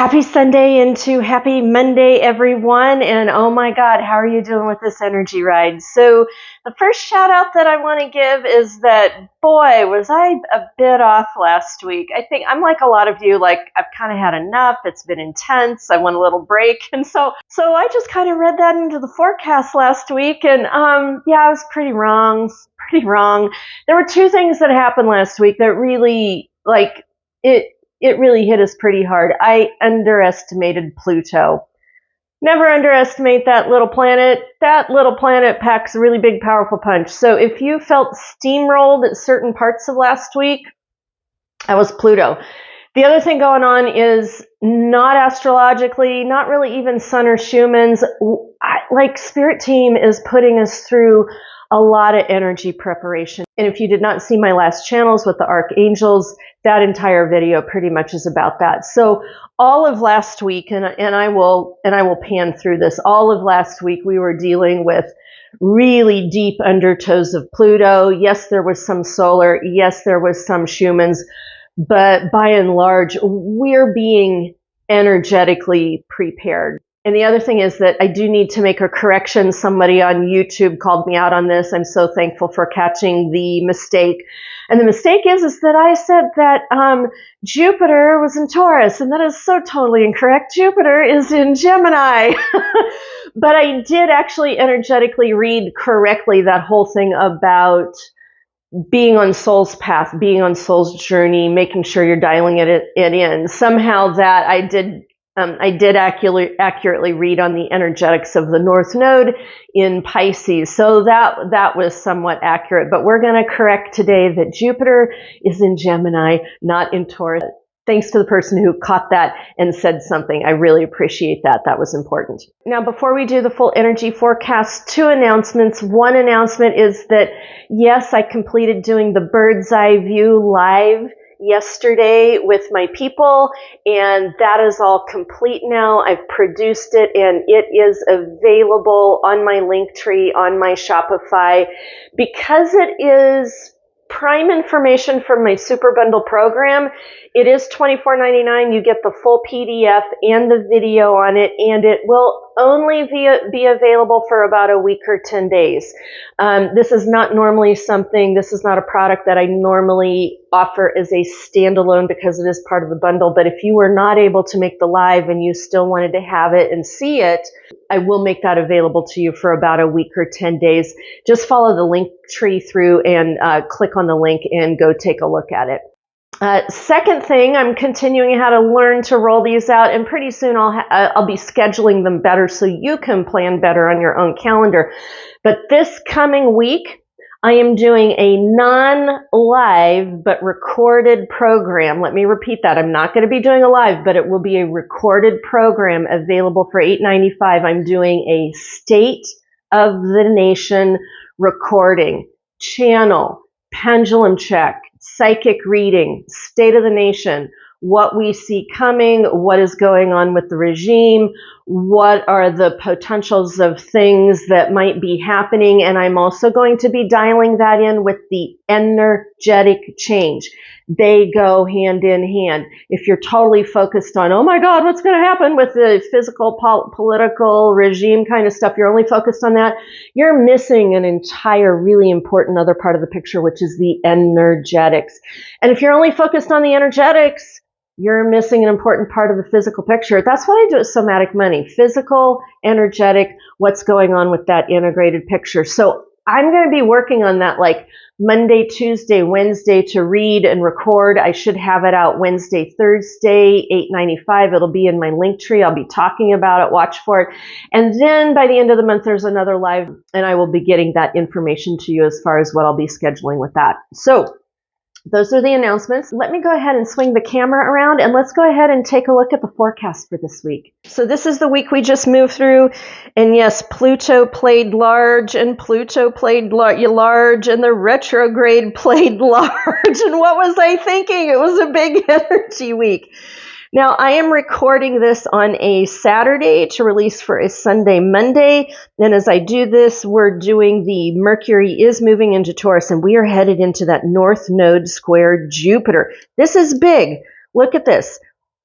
Happy Sunday into happy Monday, everyone. And oh my God, how are you doing with this energy ride? So the first shout out that I want to give is that, boy, was I a bit off last week. I think I'm like a lot of you, like I've kind of had enough. It's been intense. I want a little break. And so I just kind of read that into the forecast last week. And yeah, I was pretty wrong. There were two things that happened last week that really, it really hit us pretty hard. I underestimated Pluto. Never underestimate that little planet. That little planet packs a really big, powerful punch. So if you felt steamrolled at certain parts of last week, that was Pluto. The other thing going on is not astrologically, not really even Sun or Schumann's. Like Spirit Team is putting us through a lot of energy preparation. And if you did not see my last channels with the archangels, that entire video pretty much is about that. So all of last week, and I will pan through this, all of last week we were dealing with really deep undertows of Pluto. Yes, there was some solar. Yes, there was some Schumann's. But by and large, we're being energetically prepared. And the other thing is that I do need to make a correction. Somebody on YouTube called me out on this. I'm so thankful for catching the mistake. And the mistake is that I said that Jupiter was in Taurus, and that is so totally incorrect. Jupiter is in Gemini. But I did actually energetically read correctly that whole thing about being on soul's path, being on soul's journey, making sure you're dialing it in. Somehow that I did accurately read on the energetics of the North Node in Pisces. So that was somewhat accurate. But we're going to correct today that Jupiter is in Gemini, not in Taurus. Thanks to the person who caught that and said something. I really appreciate that. That was important. Now, before we do the full energy forecast, two announcements. One announcement is that, yes, I completed doing the bird's eye view live yesterday with my people, and that is all complete now. I've produced it, and it is available on my Linktree, on my Shopify. Because it is prime information from my Super Bundle program, it is $24.99. You get the full PDF and the video on it, and it will only be available for about a week or 10 days. This is not a product that I normally offer as a standalone because it is part of the bundle. But if you were not able to make the live and you still wanted to have it and see it, I will make that available to you for about a week or 10 days. Just follow the link tree through and click on the link and go take a look at it. Second thing, I'm continuing how to learn to roll these out, and pretty soon I'll be scheduling them better so you can plan better on your own calendar. But this coming week, I am doing a non-live but recorded program. Let me repeat that. I'm not going to be doing a live, but it will be a recorded program available for $8.95. I'm doing a State of the Nation recording, channel, pendulum check, psychic reading, state of the nation, what we see coming, what is going on with the regime, what are the potentials of things that might be happening. And I'm also going to be dialing that in with the energetic change. They go hand in hand. If you're totally focused on, oh my God, what's going to happen with the physical, political regime kind of stuff, you're only focused on that, you're missing an entire really important other part of the picture, which is the energetics. And if you're only focused on the energetics, you're missing an important part of the physical picture. That's what I do at Somatic Money. Physical, energetic, what's going on with that integrated picture. So I'm going to be working on that like Monday, Tuesday, Wednesday to read and record. I should have it out Wednesday, Thursday, $8.95. It'll be in my Linktree. I'll be talking about it. Watch for it. And then by the end of the month, there's another live, and I will be getting that information to you as far as what I'll be scheduling with that. So those are the announcements. Let me go ahead and swing the camera around, and let's go ahead and take a look at the forecast for this week. So this is the week we just moved through, and yes, Pluto played large, and Pluto played large, and the retrograde played large. And what was I thinking? It was a big energy week. Now, I am recording this on a Saturday to release for a Sunday, Monday. And as I do this, we're doing the Mercury is moving into Taurus, and we are headed into that North Node square Jupiter. This is big. Look at this.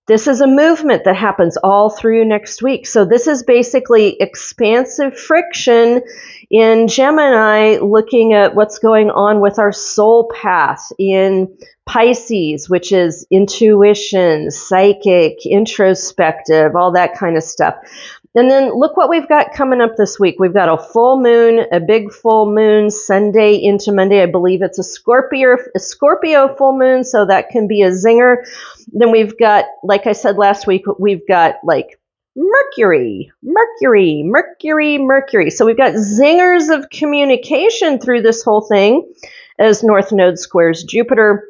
This is a movement that happens all through next week. So this is basically expansive friction in Gemini, looking at what's going on with our soul path. In Pisces, which is intuition, psychic, introspective, all that kind of stuff. And then look what we've got coming up this week. We've got a full moon, a big full moon, Sunday into Monday. I believe it's a Scorpio full moon, so that can be a zinger. Then we've got, like I said last week, we've got like Mercury. So we've got zingers of communication through this whole thing as North Node squares Jupiter.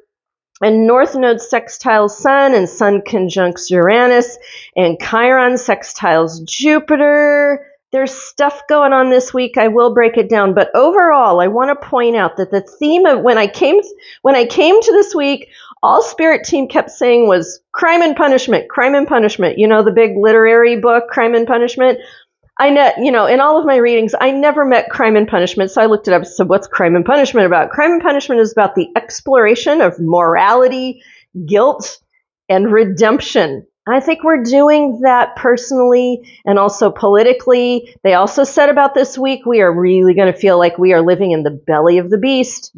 And North Node sextiles Sun, and Sun conjuncts Uranus, and Chiron sextiles Jupiter. There's stuff going on this week. I will break it down. But overall, I want to point out that the theme of when I came to this week, all Spirit Team kept saying was crime and punishment, crime and punishment. You know, the big literary book, Crime and Punishment. I know, you know, in all of my readings, I never met Crime and Punishment, so I looked it up. So what's Crime and Punishment about? Crime and Punishment is about the exploration of morality, guilt, and redemption. I think we're doing that personally and also politically. They also said about this week, we are really going to feel like we are living in the belly of the beast,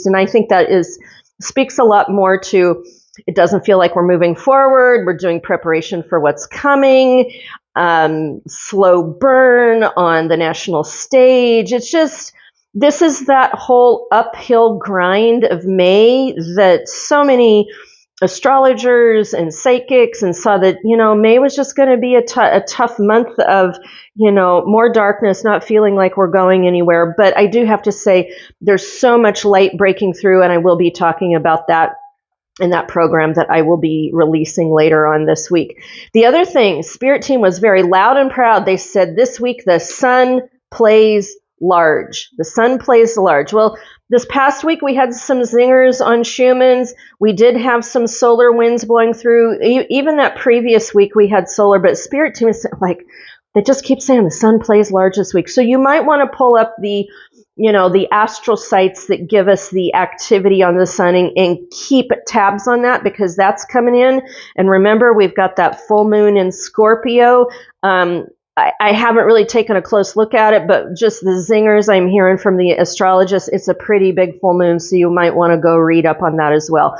And I think that speaks a lot more to, it doesn't feel like we're moving forward. We're doing preparation for what's coming. Slow burn on the national stage. It's just, this is that whole uphill grind of May that so many astrologers and psychics and saw that, you know, May was just going to be a tough month of, you know, more darkness, not feeling like we're going anywhere. But I do have to say there's so much light breaking through, and I will be talking about that in that program that I will be releasing later on this week. The other thing, Spirit Team was very loud and proud. They said this week the sun plays large. The sun plays large. Well, this past week we had some zingers on Schumann's. We did have some solar winds blowing through. Even that previous week we had solar, but Spirit Team is like, they just keep saying the sun plays large this week. So you might want to pull up the astral sites that give us the activity on the sun and keep tabs on that, because that's coming in. And remember, we've got that full moon in Scorpio. I haven't really taken a close look at it, but just the zingers I'm hearing from the astrologists, it's a pretty big full moon, so you might want to go read up on that as well.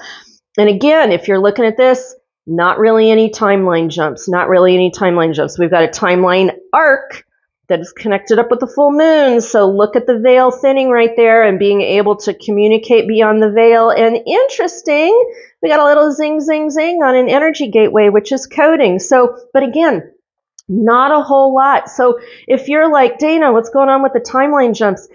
And again, if you're looking at this, not really any timeline jumps. We've got a timeline arc that is connected up with the full moon. So look at the veil thinning right there and being able to communicate beyond the veil. And interesting, we got a little zing, zing, zing on an energy gateway, which is coding. So, but again, not a whole lot. So if you're like, Dana, what's going on with the timeline jumps?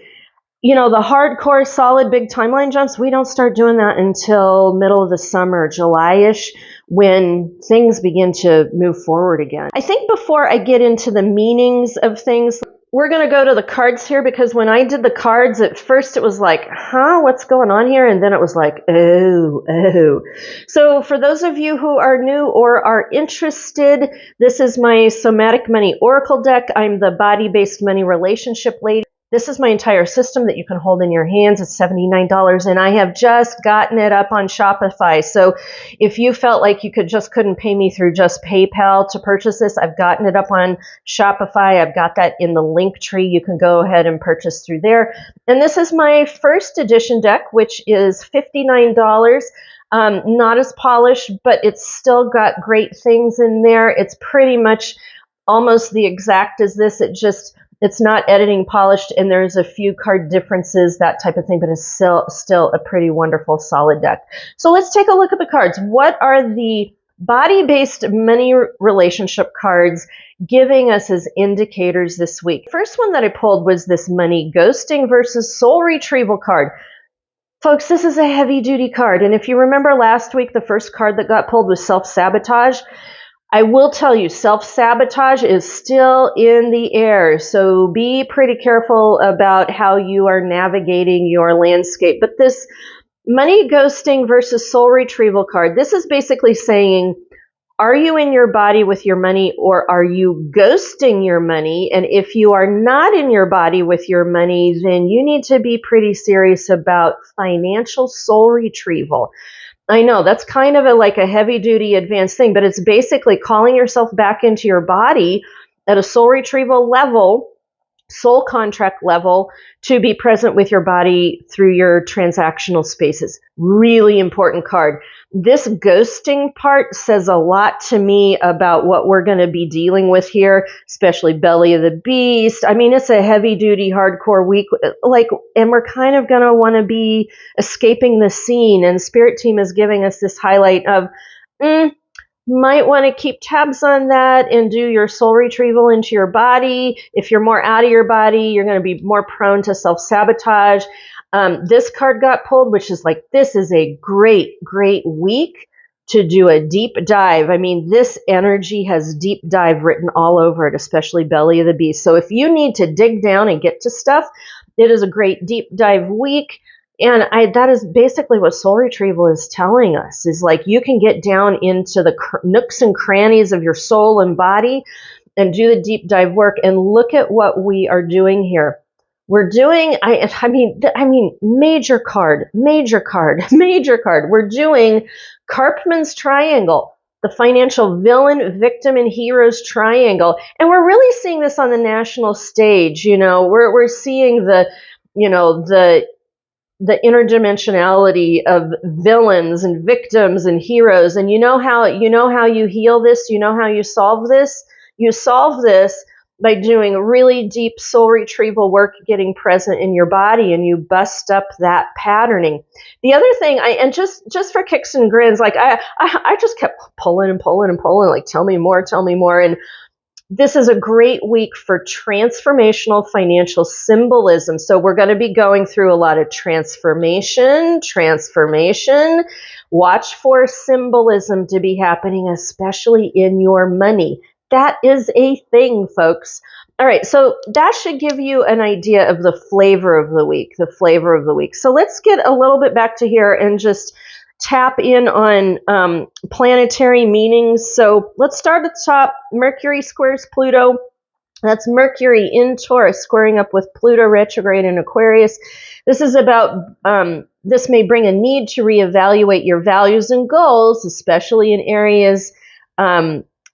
You know, the hardcore, solid, big timeline jumps, we don't start doing that until middle of the summer, July-ish, when things begin to move forward again. I think before I get into the meanings of things, we're going to go to the cards here, because when I did the cards, at first it was like, what's going on here? And then it was like, oh. So for those of you who are new or are interested, this is my Somatic Money Oracle deck. I'm the body-based money relationship lady. This is my entire system that you can hold in your hands. It's $79, and I have just gotten it up on Shopify. So if you felt like you couldn't pay me through just PayPal to purchase this, I've gotten it up on Shopify. I've got that in the link tree. You can go ahead and purchase through there. And this is my first edition deck, which is $59. Not as polished, but it's still got great things in there. It's pretty much almost the exact as this. It's not editing polished, and there's a few card differences, that type of thing, but it's still a pretty wonderful, solid deck. So let's take a look at the cards. What are the body-based money relationship cards giving us as indicators this week? First one that I pulled was this money ghosting versus soul retrieval card. Folks, this is a heavy-duty card, and if you remember last week, the first card that got pulled was self-sabotage. I will tell you, self-sabotage is still in the air, so be pretty careful about how you are navigating your landscape. But this money ghosting versus soul retrieval card, this is basically saying, are you in your body with your money, or are you ghosting your money? And if you are not in your body with your money, then you need to be pretty serious about financial soul retrieval. I know that's kind of like a heavy duty advanced thing, but it's basically calling yourself back into your body at a soul retrieval level, soul contract level, to be present with your body through your transactional spaces. Really important card. This ghosting part says a lot to me about what we're going to be dealing with here, especially belly of the beast. I mean, it's a heavy duty, hardcore week, and we're kind of going to want to be escaping the scene. And Spirit Team is giving us this highlight of, might want to keep tabs on that and do your soul retrieval into your body. If you're more out of your body, you're going to be more prone to self-sabotage. This card got pulled, which is like, this is a great, great week to do a deep dive. I mean, this energy has deep dive written all over it, especially belly of the beast. So if you need to dig down and get to stuff, it is a great deep dive week. And that is basically what soul retrieval is telling us, is like you can get down into the nooks and crannies of your soul and body and do the deep dive work. And look at what we are doing here. We're doing, I mean, major card. We're doing Karpman's triangle, the financial villain, victim, and hero's triangle. And we're really seeing this on the national stage. You know, we're seeing the interdimensionality of villains and victims and heroes. And you know how you heal this? You know how you solve this? You solve this by doing really deep soul retrieval work, getting present in your body, and you bust up that patterning. The other thing, and just for kicks and grins, like I just kept pulling, like, tell me more. And this is a great week for transformational financial symbolism. So we're going to be going through a lot of transformation. Watch for symbolism to be happening, especially in your money. That is a thing, folks. All right, so that should give you an idea of the flavor of the week, So let's get a little bit back to here and just tap in on planetary meanings. So let's start at the top. Mercury squares Pluto. That's Mercury in Taurus squaring up with Pluto retrograde in Aquarius. This is about, this may bring a need to reevaluate your values and goals, especially in areas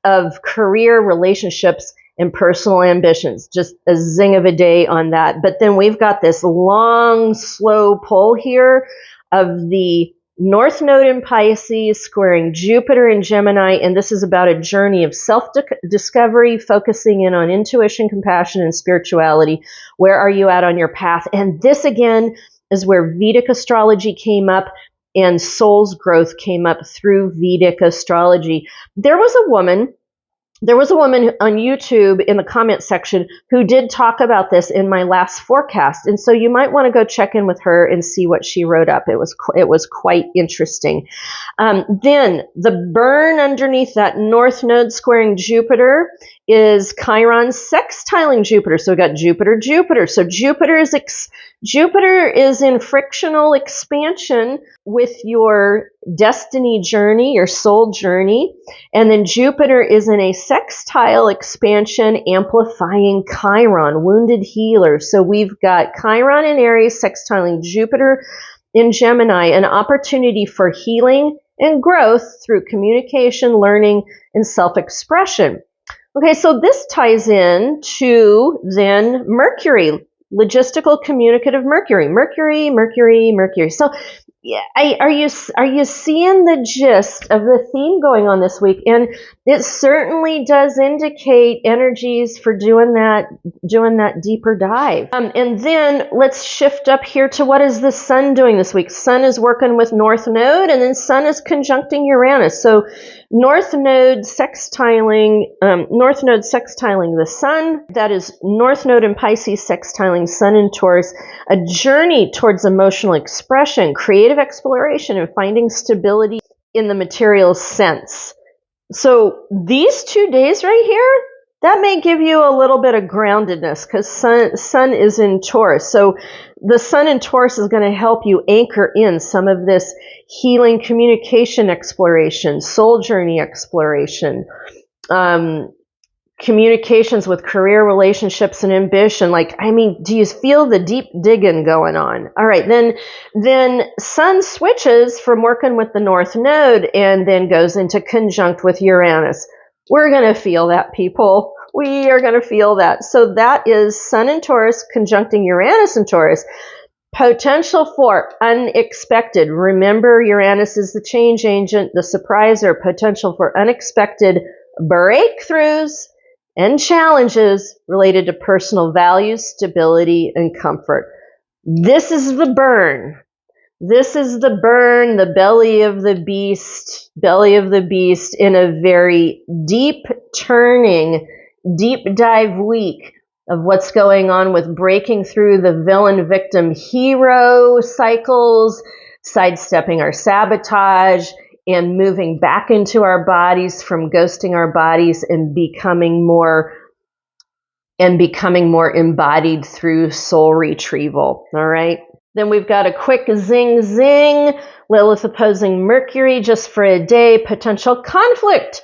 of career, relationships, and personal ambitions. Just a zing of a day on that. But then we've got this long, slow pull here of the North Node in Pisces squaring Jupiter in Gemini, and this is about a journey of self-discovery, focusing in on intuition, compassion, and spirituality. Where are you at on your path? And this, again, is where Vedic astrology came up and soul's growth came up through Vedic astrology. There was a woman on YouTube in the comment section who did talk about this in my last forecast. And so you might want to go check in with her and see what she wrote up. It was quite interesting. Then the burn underneath that North Node squaring Jupiter is Chiron sextiling Jupiter. So we got Jupiter. So Jupiter is in frictional expansion with your destiny journey, your soul journey. And then Jupiter is in a sextile expansion, amplifying Chiron, wounded healer. So we've got Chiron in Aries sextiling Jupiter in Gemini, an opportunity for healing and growth through communication, learning, and self-expression. Okay, so this ties in to then Mercury, logistical, communicative Mercury. So, yeah, are you seeing the gist of the theme going on this week? And it certainly does indicate energies for doing that deeper dive. And then let's shift up here to what is the Sun doing this week? Sun is working with North Node, and then Sun is conjuncting Uranus. So North Node sextiling the Sun. That is North Node in Pisces sextiling Sun in Taurus. A journey towards emotional expression, creative exploration, and finding stability in the material sense. So these 2 days right here, that may give you a little bit of groundedness because Sun is in Taurus. So the Sun in Taurus is going to help you anchor in some of this healing, communication exploration, soul journey exploration, communications with career, relationships, and ambition. Like, I mean, do you feel the deep digging going on? All right, then Sun switches from working with the North Node and then goes into conjunct with Uranus. We're going to feel that, people. We are going to feel that. So that is Sun in Taurus conjuncting Uranus in Taurus. Potential for unexpected. Remember, Uranus is the change agent, the surpriser. Potential for unexpected breakthroughs and challenges related to personal values, stability, and comfort. This is the burn. This is the burn, the belly of the beast in a very deep turning, deep dive week of what's going on with breaking through the villain, victim, hero cycles, sidestepping our sabotage, and moving back into our bodies from ghosting our bodies and becoming more embodied through soul retrieval. All right. Then we've got a quick zing zing. Lilith opposing Mercury just for a day. Potential conflict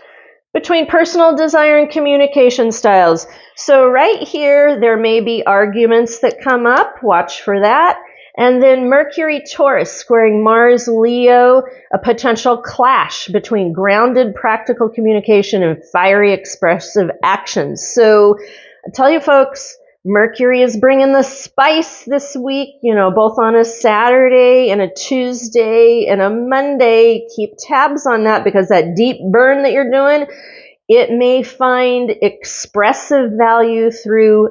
between personal desire and communication styles. So right here, there may be arguments that come up. Watch for that. And then Mercury Taurus squaring Mars Leo, a potential clash between grounded practical communication and fiery expressive actions. So I tell you folks, Mercury is bringing the spice this week, both on a Saturday and a Tuesday and a Monday. Keep tabs on that, because that deep burn that you're doing, it may find expressive value through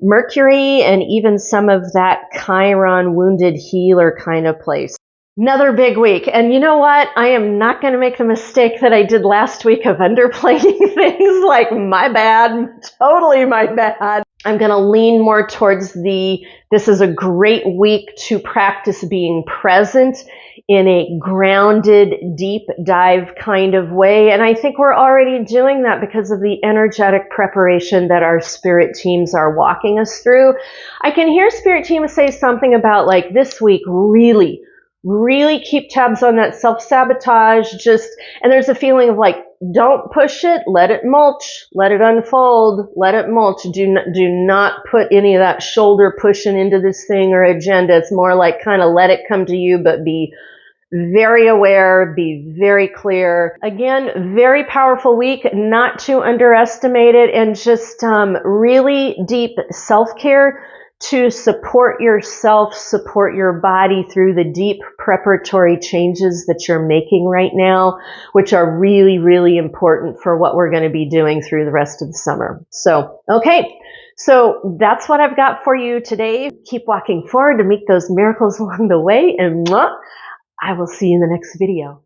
Mercury and even some of that Chiron wounded healer kind of place. Another big week. And you know what? I am not going to make the mistake that I did last week of underplaying things. Like, my bad, totally my bad. I'm going to lean more towards this is a great week to practice being present in a grounded, deep dive kind of way. And I think we're already doing that because of the energetic preparation that our spirit teams are walking us through. I can hear spirit teams say something about, like, this week, really keep tabs on that self-sabotage. And there's a feeling of, like, don't push it, let it mulch, let it unfold, let it mulch. Do not put any of that shoulder pushing into this thing or agenda. It's more like kind of let it come to you, but be very aware, be very clear. Again, very powerful week, not to underestimate it, and just really deep self-care to support yourself, support your body through the deep preparatory changes that you're making right now, which are really, really important for what we're going to be doing through the rest of the summer. So, okay. So that's what I've got for you today. Keep walking forward to meet those miracles along the way, and I will see you in the next video.